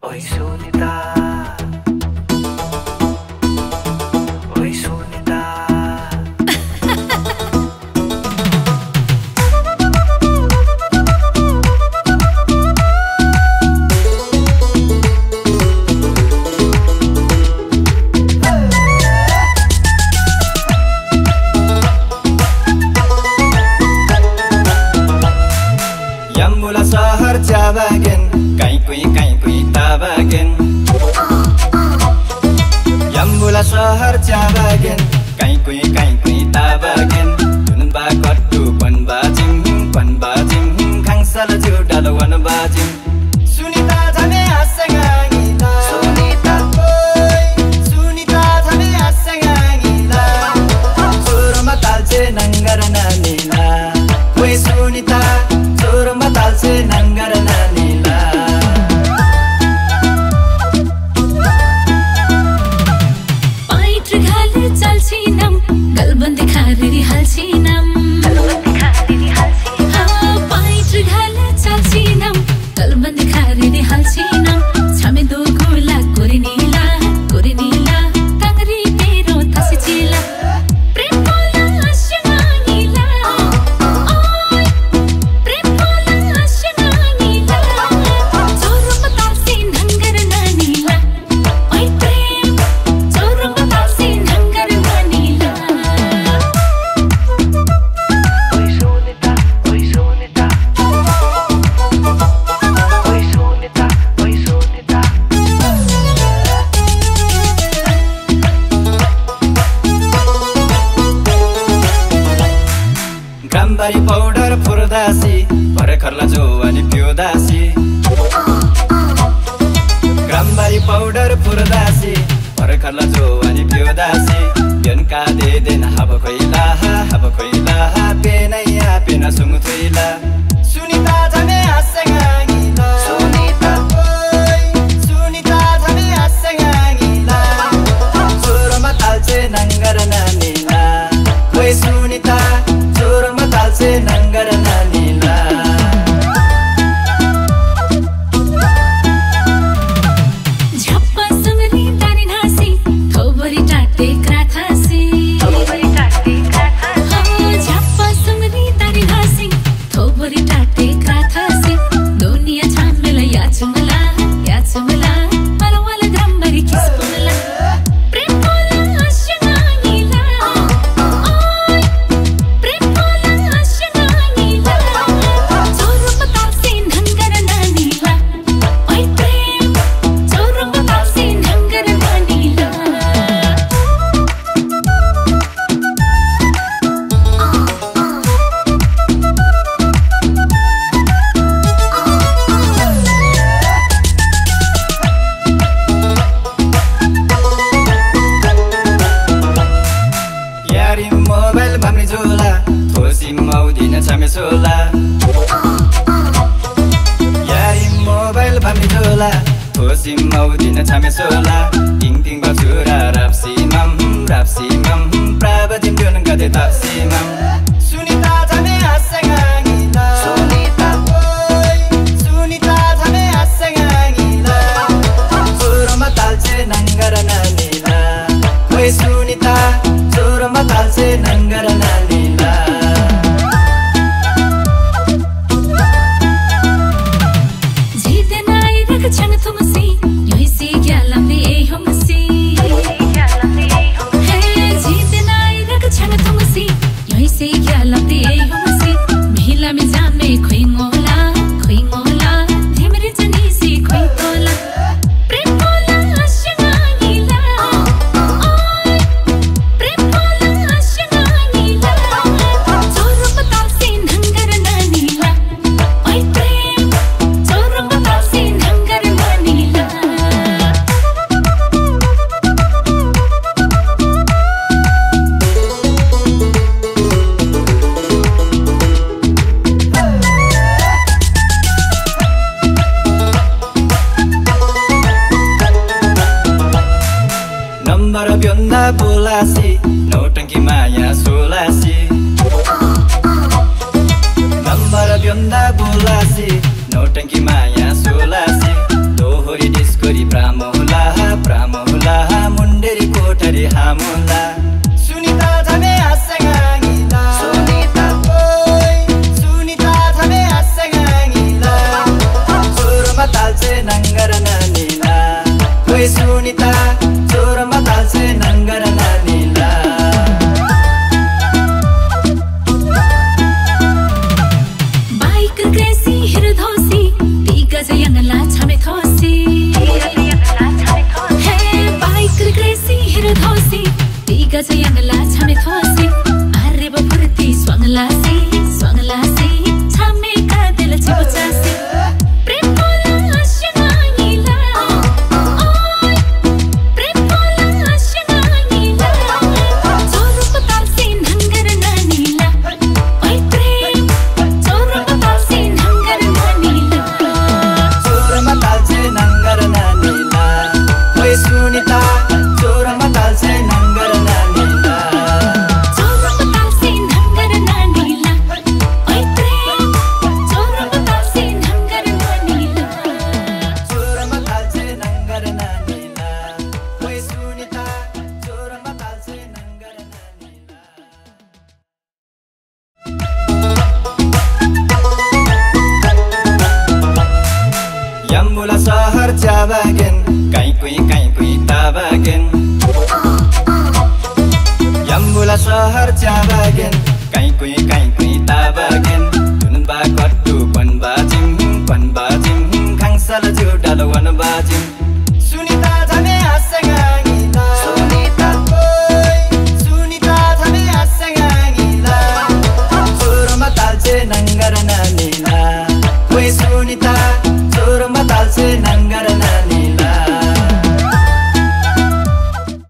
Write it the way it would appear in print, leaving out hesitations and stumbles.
Oi Sunita, oi Sunita. Yambula sahar jabagen, kai kui tabagen. Yambula sahar jabagen, kai kui tabagen. Tunun ba kotu pan bajing, kang sala juda lawan bajing. Sunita thame asangangila, Sunita boy, Sunita thame asangangila. Surma talche nangarana nila, oi Sunita. Talse nangarana nila पाइट घाले चल्छिनम गलबन्दी खारेरी हाल्छिनम पाइट घाले चल्छिनम गलबन्दी खारेरी हाल्छिनम छमे दो गोला कोरिनीला तंगरी तेरो तसिचिला प्रेम बोला आशनानीला Gambari powder furdasi, parakharla jo ani pyodasi. Gambari powder furdasi, parakharla jo ani pyodasi. Yanka de den haba khoila, pena sungthuila. Sunita thame asangangila, Sunita boy, Sunita thame asangangila. Surma talche nangarana nila, oi Sunita. Talse nangarana nila झप्पा सुमरी तानी नासी थोबरी टाटे क्राथासी झप्पा सुमरी तानी नासी थोबरी टाटे क्राथासी दुनिया छामेला या चुमला परवाला ग्रम्बरी किस्पुमला प्रेम बोला आशनानीला प्रेम बोला आशनानीला जोरो बतासे नंगरना नीला ओय प्रेम जोरो बतासे नंगरना नीला Yari mobile bamri zola, thosi maudina chame sola. Yari mobile bamri zola, thosi maudina chame sola. Ding ding basura rapsi mam, prabadim yun gade tapsi mam. Sunita thame asangangila, Sunita boy, Sunita thame asangangila. Surma talche nangarana nila, oi Sunita. Surma talche nangarana nila. जिदनाई रख छंग तुमसी योई C ग्यालम they हमसी हे जिदनाई रख छंग तुमसी योई C ग्यालम they हमसी महिला में जामे खोइंगोला धेमरी जनी C खोइतोला प्रेम बोला आशनानीला प्रेम बोला आशनानीला जोरो बतासे नंगरना नीला ओय प्रेम जोरो बतासे नंगरना नीला Number byonna bolasi, notanki maya solasi. Number byonna bolasi, notanki maya solasi. Dohori disco मुला सुनिता झमे आसँगाङिला सुनिता ओइ सुनिता झमे आसँगाङिला चोरमा ताल्छे नङ्गर नानीला ओइ सुनिता चोरमा ताल्छे नङ्गर नानीला बाइक ग्रेसी हिरधोसी टिका जयंगला छमे थोसी धोसी टिका जयंगला छमे थोसी अरे बफुर्ती स्वंगलासी छमे का दिल चिपचासी प्रेम बोला आशंगाइला ओय प्रेम बोला आशंगाइला चोर पतालसी नंगर नानीला ओय प्रेम चोर पतालसी नंगर नानीला चोर मताल्छे नङ्गर नानीला ओइ Sunita Yambula sahar jabagen kai kui tabagen Yambula sahar jabagen kai kui